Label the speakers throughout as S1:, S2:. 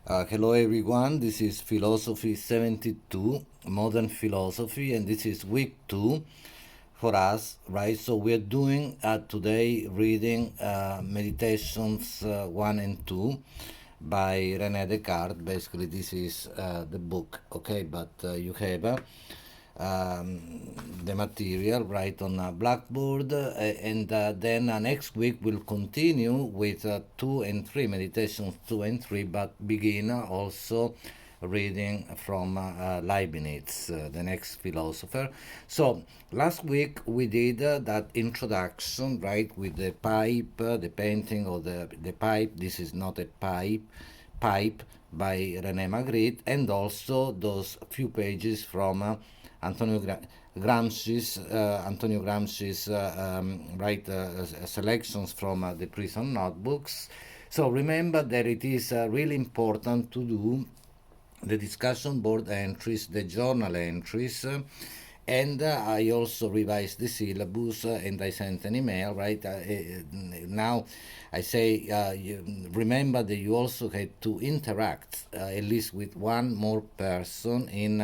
S1: Hello everyone, this is Philosophy 72, Modern Philosophy, and this is week 2 for us, right? So we're doing today reading Meditations 1 and 2 by René Descartes. Basically, this is the book, okay? But you have the material right on a blackboard, and then next week we'll continue with 2 and 3, meditations 2 and 3, but begin also reading from Leibniz, the next philosopher. So last week we did that introduction, right, with the pipe, the painting of the pipe. This is not a pipe by René Magritte, and also those few pages from Antonio Gramsci's selections from the prison notebooks. So remember that it is really important to do the discussion board entries, the journal entries, and I also revised the syllabus, and I sent an email, right? Now I say, remember that you also had to interact at least with one more person in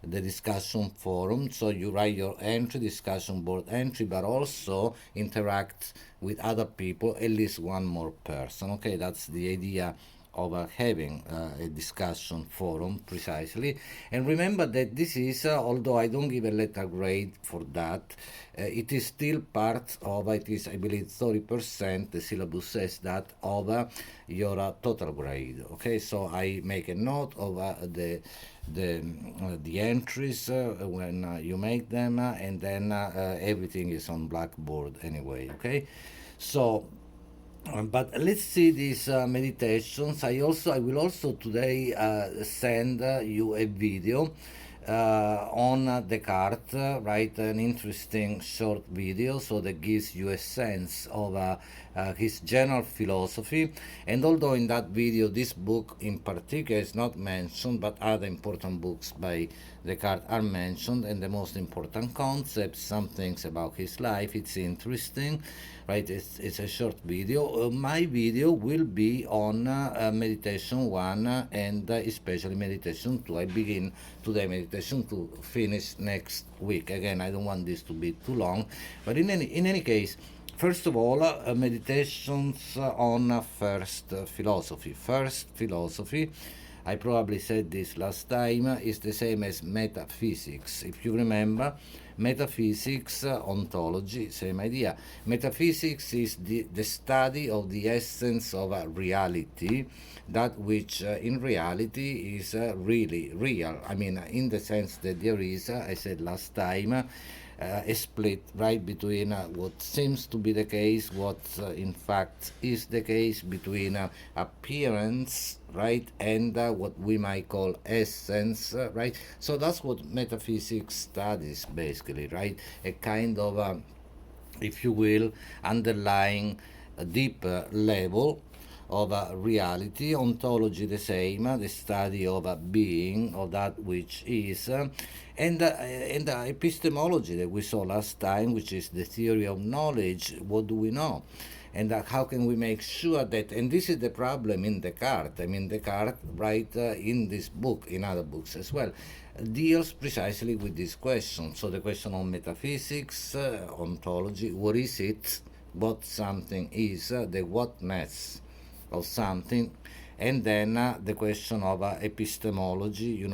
S1: the discussion forum. So you write your entry, discussion board entry, but also interact with other people, at least one more person. Okay, that's the idea of having a discussion forum precisely. And remember that this is, although I don't give a letter grade for that, it is still part of, it is, I believe, 30%, the syllabus says that, of your total grade. Okay, so I make a note of the entries when you make them, and then everything is on blackboard anyway. Okay, so but let's see these meditations. I will also today send you a video on Descartes, right? An interesting short video, so that gives you a sense of his general philosophy. And although in that video this book in particular is not mentioned, but other important books by Descartes are mentioned, and the most important concepts, some things about his life, it's interesting, right? It's a short video. My video will be on meditation 1 and especially meditation 2. I begin today meditation 2, finish next week. Again, I don't want this to be too long, but in any case, first of all, meditations on first philosophy. First philosophy, I probably said this last time, is the same as metaphysics. If you remember, metaphysics, ontology, same idea. Metaphysics is the study of the essence of reality, that which in reality is really real. I mean, in the sense that there is, I said last time, a split right between what seems to be the case, what in fact is the case, between appearance, right, and what we might call essence, right. So that's what metaphysics studies basically, right, a kind of if you will, underlying a deeper level of reality. Ontology the same, the study of being, of that which is, and epistemology that we saw last time, which is the theory of knowledge. What do we know? And how can we make sure that, and this is the problem in Descartes, I mean, Descartes, right, in this book, in other books as well, deals precisely with this question. So the question of metaphysics, ontology, what is it, what something is, the whatness of something, and then the question of epistemology,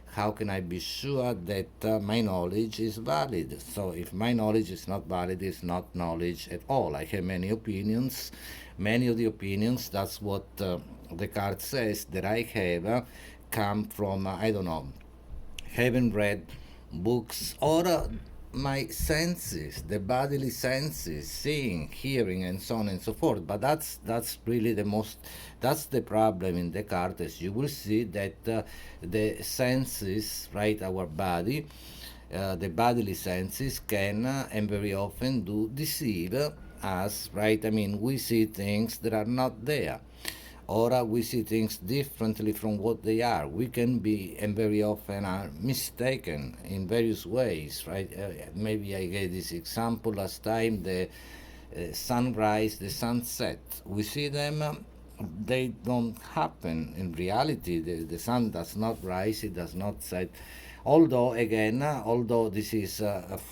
S1: how can I be sure that my knowledge is valid? So if my knowledge is not valid, it's not knowledge at all. I have many opinions. Many of the opinions, that's what Descartes says, that I have come from, I don't know, haven't read books, or my senses, the bodily senses, seeing, hearing, and so on and so forth. But that's really that's the problem in Descartes. As you will see that the senses, right, our body, the bodily senses can and very often do deceive us, right? I mean, we see things that are not there, or we see things differently from what they are. We can be, and very often are, mistaken in various ways, right? Maybe I gave this example last time, the sunrise, the sunset. We see them they don't happen in reality. The sun does not rise, it does not set. Although, again, although this is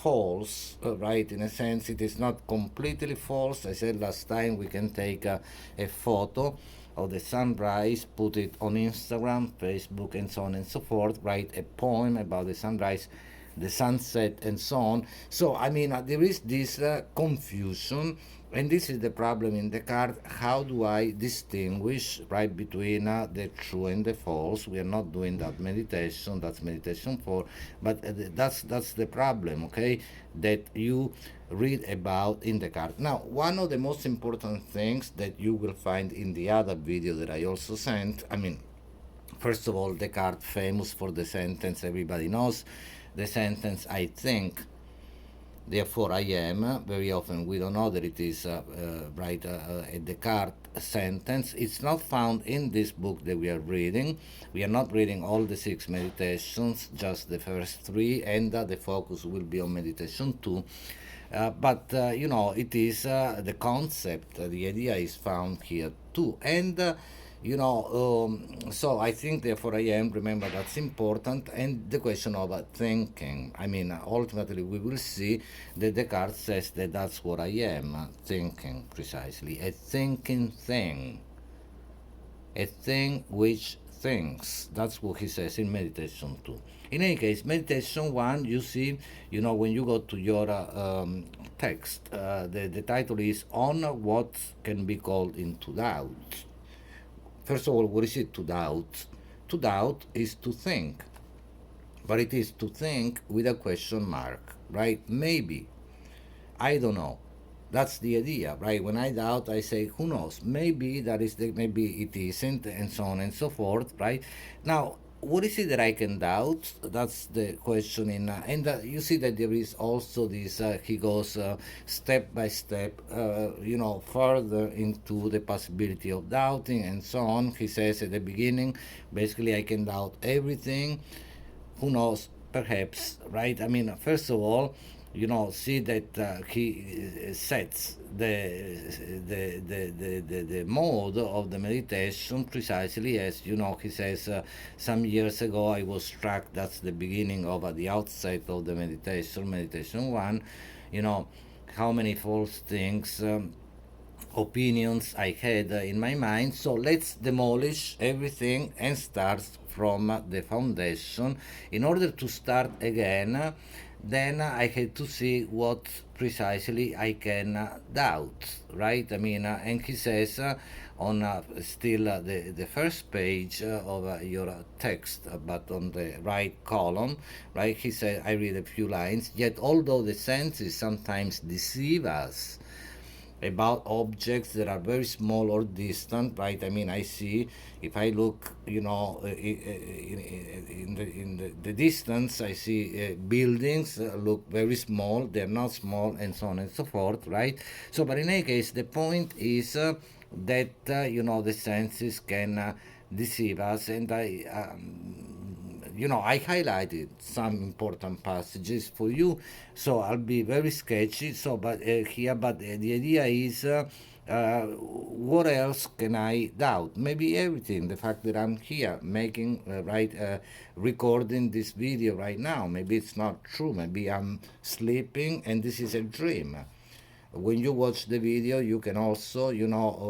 S1: false, right, in a sense, it is not completely false. I said last time we can take a photo of the sunrise, put it on Instagram, Facebook, and so on and so forth, write a poem about the sunrise, the sunset, and so on. So, I mean, there is this confusion, and this is the problem in Descartes. How do I distinguish, right, between the true and the false? We are not doing that meditation. That's meditation 4, but that's the problem, okay? That you read about in Descartes. Now, one of the most important things that you will find in the other video that I also sent, I mean, first of all, Descartes famous for the sentence everybody knows, the sentence "I think, therefore I am." Very often we don't know that it is a Descartes sentence. It's not found in this book that we are reading. We are not reading all the 6 meditations, just the first 3, and the focus will be on meditation 2. But it is the concept, the idea is found here too. And so I think, therefore I am, remember that's important. And the question of thinking, I mean, ultimately we will see that Descartes says that that's what I am, thinking, precisely, a thinking thing, a thing which thinks. That's what he says in meditation 2. In any case, meditation 1, you see, when you go to your text, the title is "On What Can Be Called Into Doubt." First of all, what is it to doubt? To doubt is to think, but it is to think with a question mark, right? Maybe, I don't know. That's the idea, right? When I doubt, I say, who knows? Maybe that is maybe it isn't, and so on and so forth, right? Now, what is it that I can doubt? That's the question. And you see that there is also this. He goes step by step, further into the possibility of doubting and so on. He says at the beginning, basically, I can doubt everything. Who knows? Perhaps, right? I mean, first of all, see that he sets the mode of the meditation precisely as, he says, some years ago I was struck, that's the beginning of the outset of the meditation 1, how many false things, opinions I had in my mind. So let's demolish everything and start from the foundation. In order to start again, then I had to see what precisely I can doubt, right? I mean, and he says on still the first page of your text, but on the right column, right? He said, I read a few lines, yet although the senses sometimes deceive us about objects that are very small or distant, right? I mean, I see, if I look, in the distance, I see buildings look very small, they're not small, and so on and so forth, right? So, but in any case, the point is that, the senses can deceive us, and I highlighted some important passages for you, so I'll be very sketchy. So, but here, but the idea is, what else can I doubt? Maybe everything. The fact that I'm here making, recording this video right now. Maybe it's not true. Maybe I'm sleeping and this is a dream. When you watch the video, you can also,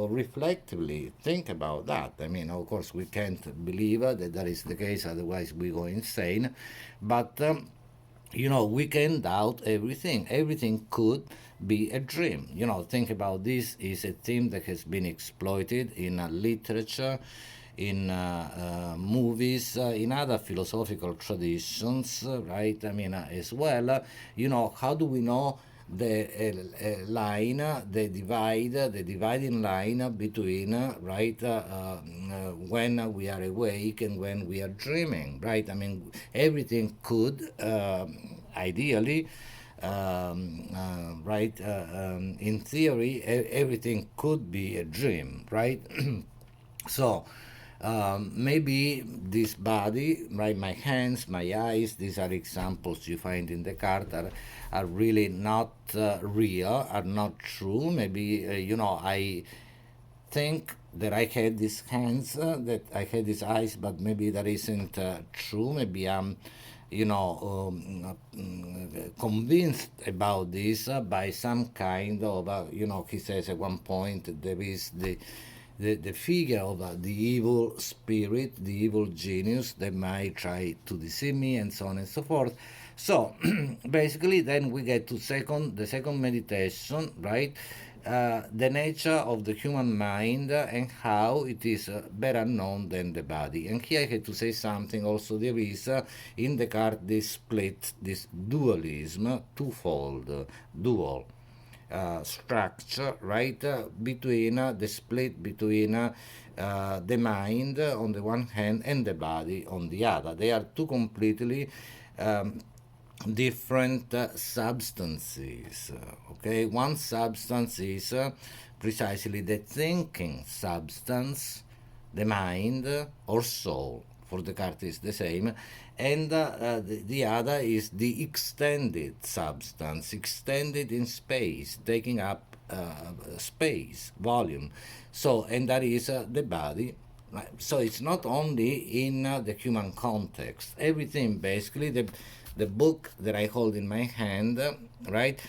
S1: reflectively think about that. I mean, of course, we can't believe that is the case, otherwise we go insane. But, we can doubt everything. Everything could be a dream. Think about this is a theme that has been exploited in literature, in movies, in other philosophical traditions, right? I mean, as well, how do we know the line, the dividing line between, when we are awake and when we are dreaming, right? I mean, everything could, ideally, in theory, everything could be a dream, right? So, maybe this body, right, my hands, my eyes, these are examples you find in Descartes, are really not real, are not true. Maybe, I think that I had these hands, that I had these eyes, but maybe that isn't true. Maybe I'm, convinced about this by some kind of, he says at one point there is the figure of the evil spirit, the evil genius that might try to deceive me, and so on and so forth. So basically, then we get to the second meditation, right? The nature of the human mind and how it is better known than the body. And here I had to say something also. There is in Descartes this split, this dualism, twofold, dual structure, right? Between the split between the mind on the one hand and the body on the other. They are two completely different substances. Okay, one substance is precisely the thinking substance, the mind or soul. For Descartes, is the same, and the other is the extended substance, extended in space, taking up space, volume. So, and that is the body. Right. So it's not only in the human context. Everything basically, the book that I hold in my hand, right,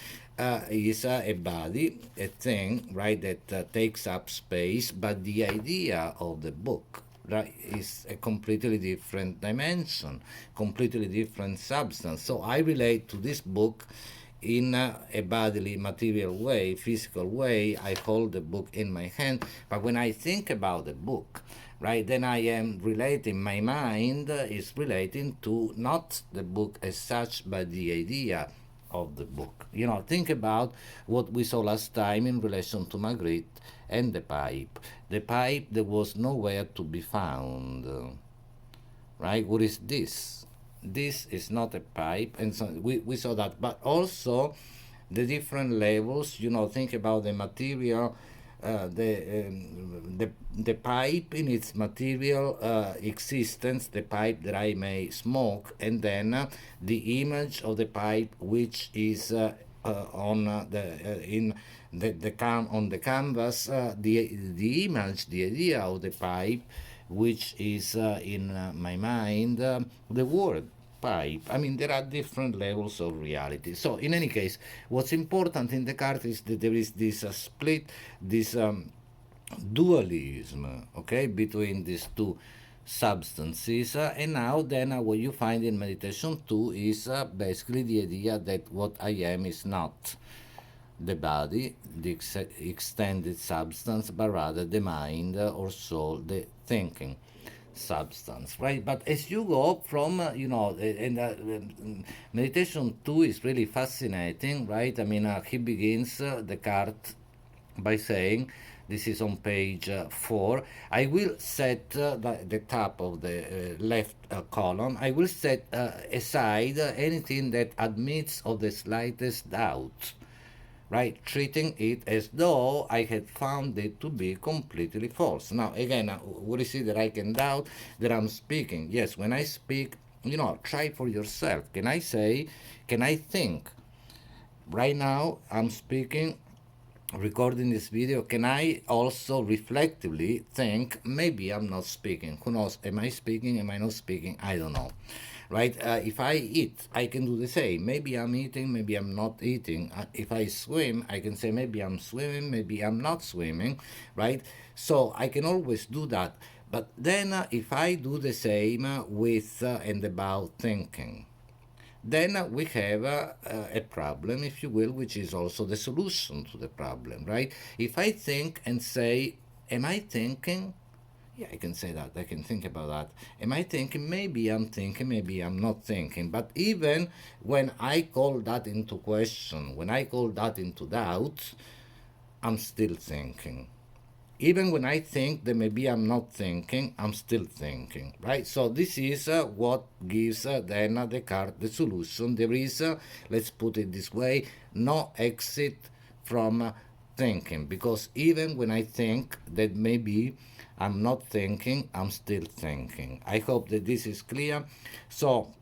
S1: is a body, a thing, right, that takes up space, but the idea of the book, right, is a completely different dimension, completely different substance. So I relate to this book in a bodily, material way, physical way. I hold the book in my hand, but when I think about the book, right, then I am relating, my mind is relating to not the book as such, but the idea of the book. Think about what we saw last time in relation to Magritte and the pipe. The pipe that was nowhere to be found. Right? What is this? This is not a pipe, and so we saw that. But also the different levels. Think about the material, the pipe in its material existence, the pipe that I may smoke, and then the image of the pipe which is on on the canvas, the image, the idea of the pipe which is in my mind, the word pipe. I mean, there are different levels of reality. So, in any case, what's important in Descartes is that there is this split, this dualism, okay, between these two substances. And now, then, what you find in meditation 2 is basically the idea that what I am is not the body, the extended substance, but rather the mind or soul, the thinking substance, right? But as you go from, meditation 2 is really fascinating, right? I mean, he begins Descartes by saying, this is on page 4. I will set the top of the left column. I will set aside anything that admits of the slightest doubt, right? Treating it as though I had found it to be completely false. Now, again, what is it that I can doubt? That I'm speaking. Yes, when I speak, try for yourself. Can I think? Right now, I'm speaking, recording this video. Can I also reflectively think, maybe I'm not speaking? Who knows? Am I speaking? Am I not speaking? I don't know. Right? If I eat, I can do the same. Maybe I'm eating, maybe I'm not eating. If I swim, I can say maybe I'm swimming, maybe I'm not swimming. Right? So I can always do that. But then if I do the same with and about thinking, then we have a problem, if you will, which is also the solution to the problem, right? If I think and say, am I thinking? Yeah, I can say that. I can think about that. Am I thinking? Maybe I'm thinking, maybe I'm not thinking. But even when I call that into question, when I call that into doubt, I'm still thinking. Even when I think that maybe I'm not thinking, I'm still thinking, right? So this is what gives then Descartes the solution. There is, let's put it this way, no exit from thinking, because even when I think that maybe I'm not thinking, I'm still thinking. I hope that this is clear. So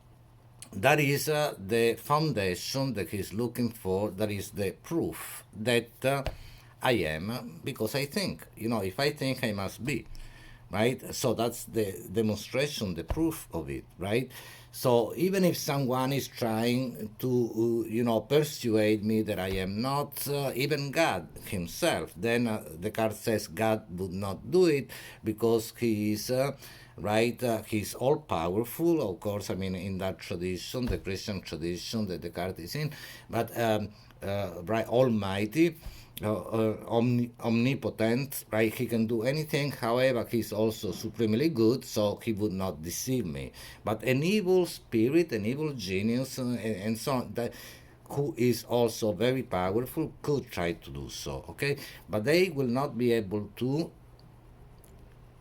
S1: that is the foundation that he's looking for. That is the proof that I am because I think. If I think, I must be, right? So that's the demonstration, the proof of it, right? So even if someone is trying to, persuade me that I am not even God himself, then Descartes says God would not do it because he is. Right, he's all powerful, of course. I mean, in that tradition, the Christian tradition that Descartes is in, but right, almighty, omnipotent, right? He can do anything. However, he's also supremely good, so he would not deceive me. But an evil spirit, an evil genius, and so on, that who is also very powerful, could try to do so. Okay, but they will not be able to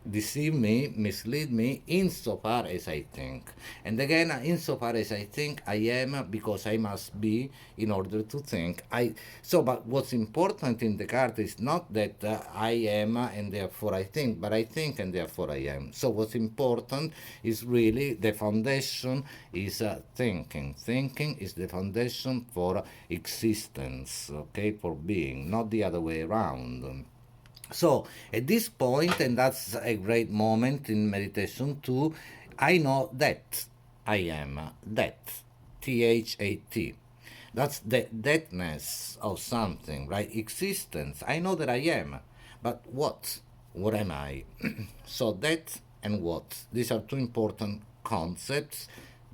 S1: deceive me, mislead me, insofar as I think. And again, insofar as I think, I am because I must be in order to think. But what's important in Descartes is not that I am and therefore I think, but I think and therefore I am. So what's important is really the foundation is thinking. Thinking is the foundation for existence, okay, for being, not the other way around. So at this point, and that's a great moment in meditation too, I know that I am that, THAT. That's the thatness of something, right? Existence. I know that I am, but what? What am I? So that and what. These are two important concepts,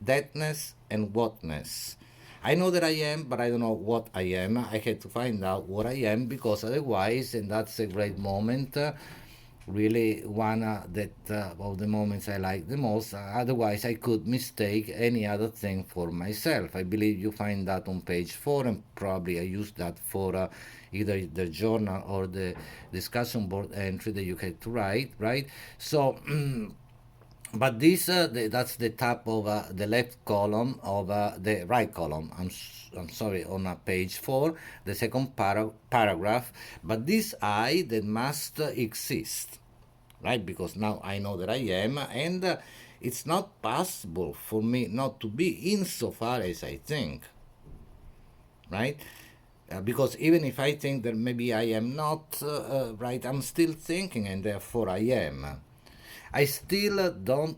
S1: thatness and whatness. I know that I am, but I don't know what I am. I had to find out what I am because otherwise, and that's a great moment, really one that of the moments I like the most. Otherwise, I could mistake any other thing for myself. I believe you find that on page 4, and probably I use that for either the journal or the discussion board entry that you had to write, right? So. But this, that's the top of the left column of the right column. I'm sorry, on page 4, the second paragraph. But this I that must exist, right? Because now I know that I am, and it's not possible for me not to be insofar as I think, right? Because even if I think that maybe I am not, right, I'm still thinking, and therefore I am. I still don't,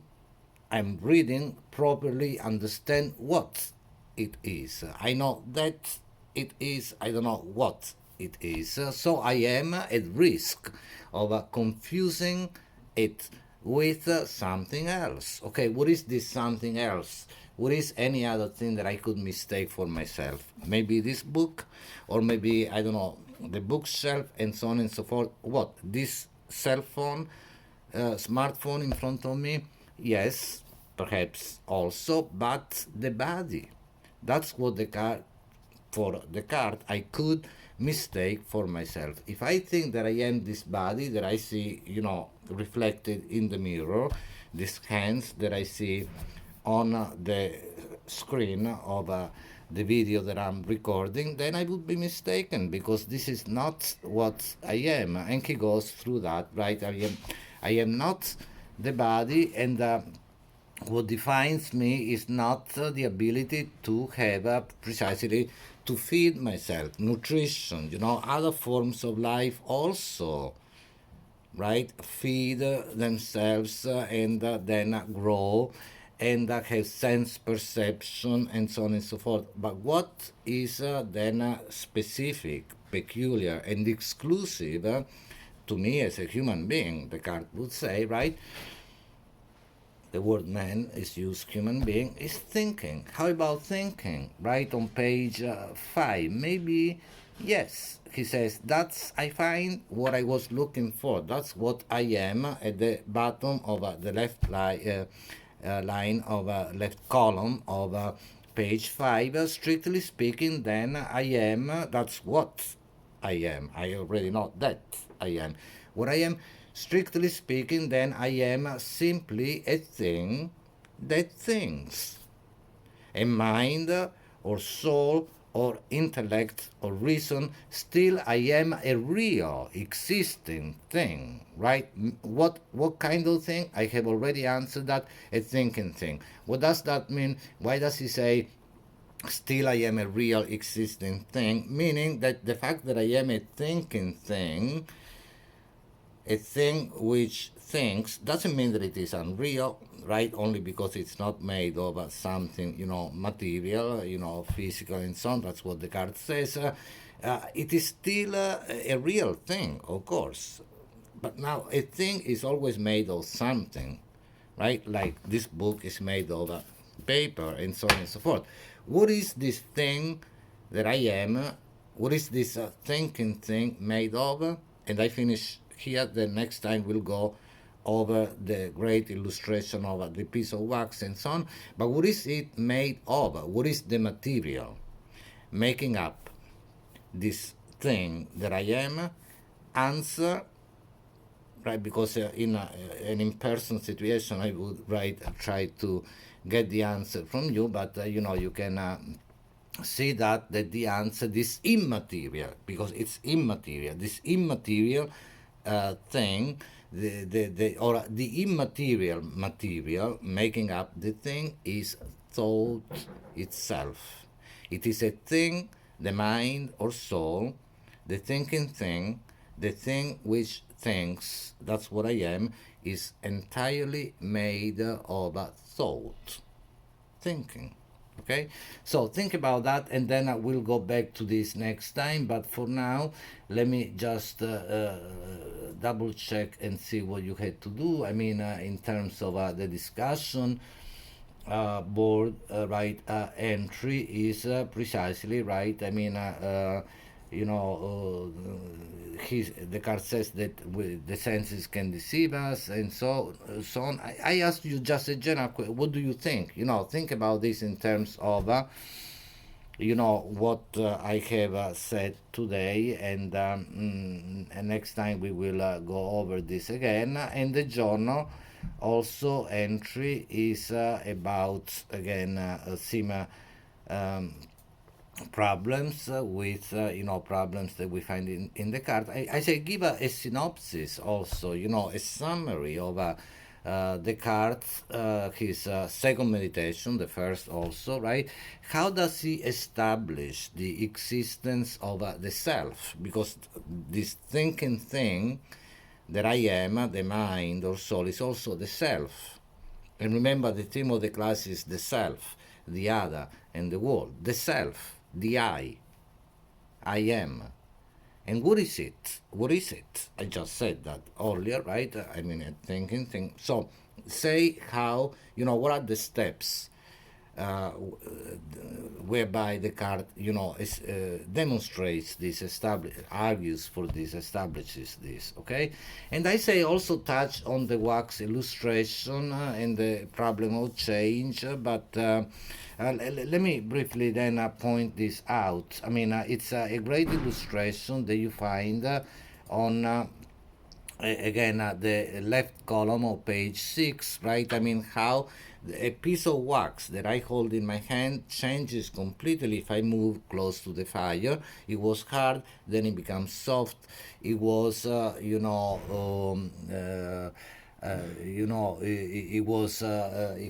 S1: I'm reading properly, understand what it is. I know that it is, I don't know what it is. So I am at risk of confusing it with something else. Okay, what is this something else? What is any other thing that I could mistake for myself? Maybe this book, or maybe, I don't know, the bookshelf, and so on and so forth. What? This cell phone, smartphone in front of me? Yes, perhaps also, but the body. That's what for Descartes, I could mistake for myself. If I think that I am this body that I see, reflected in the mirror, these hands that I see on the screen of the video that I'm recording, then I would be mistaken because this is not what I am. And he goes through that, right? I am not the body, and what defines me is not the ability to have precisely to feed myself, nutrition, other forms of life also, right, feed themselves and then grow and have sense perception and so on and so forth. But what is then specific, peculiar, and exclusive to me as a human being, Descartes would say, right? The word man is used, human being, is thinking. How about thinking? Right on page 5. Maybe, yes, he says, that's, I find what I was looking for. That's what I am at the bottom of the left line of left column of page 5. Strictly speaking, then I am, that's what I am. I already know that I am. What I am, strictly speaking, then I am simply a thing that thinks. A mind or soul or intellect or reason, still I am a real existing thing, right? What kind of thing? I have already answered that. A thinking thing. What does that mean? Why does he say still I am a real existing thing, meaning that the fact that I am a thinking thing, a thing which thinks, doesn't mean that it is unreal, right? Only because it's not made of something, material, physical and so on. That's what Descartes says. It is still a real thing, of course. But now a thing is always made of something, right? Like this book is made of paper and so on and so forth. What is this thing that I am? What is this thinking thing made of? And I finish here. The next time we'll go over the great illustration of the piece of wax and so on. But what is it made of? What is the material making up this thing that I am? Answer, right? Because in an in-person situation, I would try to get the answer from you, but you can see that the answer, this immaterial, because it's immaterial, this immaterial thing, or the immaterial material making up the thing is thought itself. It is a thing, the mind or soul, the thinking thing, the thing which thinks, that's what I am, is entirely made of thought, thinking. Okay, so think about that, and then I will go back to this next time. But for now, let me just double check and see what you had to do. I mean, in terms of the discussion board, right? Entry is precisely right. I mean, Descartes says that the senses can deceive us, and so on. I asked you just a general question. What do you think? Think about this in terms of what I have said today, and next time we will go over this again. And the journal also entry is about, again, similar problems with problems that we find in Descartes. I say give a synopsis also, a summary of Descartes, his second meditation, the first also, right? How does he establish the existence of the self? Because this thinking thing that I am, the mind or soul, is also the self. And remember, the theme of the class is the self, the other, and the world. The self, the I am. And what is it? What is it? I just said that earlier, right? I mean, a thinking thing. So, say how, what are the steps whereby Descartes, demonstrates this, argues for this, establishes this, okay? And I say also touch on the wax illustration and the problem of change, but let me briefly then point this out. I mean, it's a great illustration that you find on again the left column of page 6, right? I mean, how a piece of wax that I hold in my hand changes completely if I move close to the fire. It was hard, then it becomes soft. It was it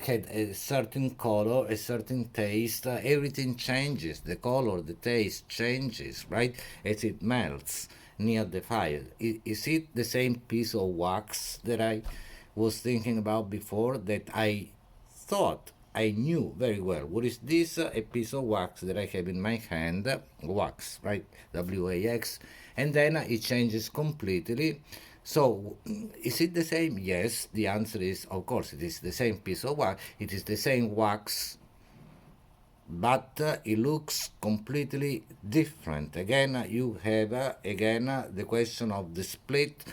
S1: had a certain color, a certain taste. Everything changes. The color, the taste changes, right, as it melts near the fire. Is it the same piece of wax that I was thinking about before, that I thought I knew very well? What is this? A piece of wax that I have in my hand, wax, right? WAX, and then it changes completely. So, is it the same? Yes, the answer is, of course, it is the same piece of wax. It is the same wax, but it looks completely different. Again, you have the question of the split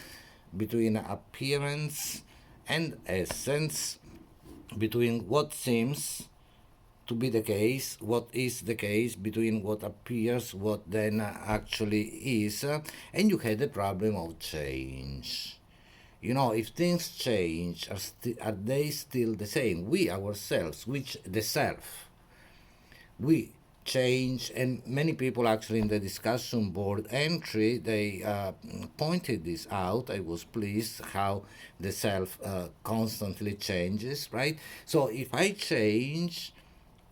S1: between appearance and essence, between what seems to be the case, what is the case, between what appears, what then actually is, and you had the problem of change. If things change, are they still the same? We ourselves, which the self, we change. And many people actually in the discussion board entry, they pointed this out. I was pleased how the self constantly changes, right? So if I change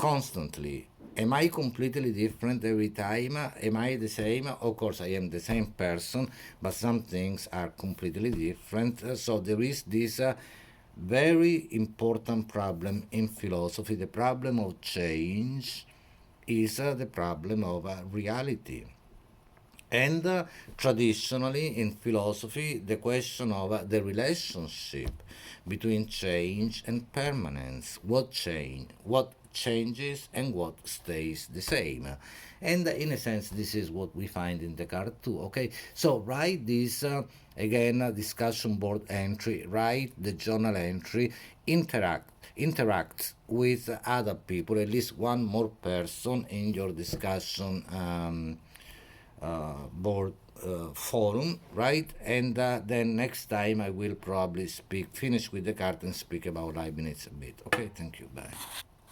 S1: constantly. Am I completely different every time? Am I the same? Of course, I am the same person, but some things are completely different. So there is this very important problem in philosophy. The problem of change is the problem of reality. And traditionally in philosophy, the question of the relationship between change and permanence, what changes and what stays the same. And in a sense, this is what we find in Descartes too. Okay, so write this again, discussion board entry, write the journal entry, interact with other people, at least one more person in your discussion board forum, right? And then next time I will probably finish with Descartes and speak about Leibniz a bit. Okay, thank you. Bye.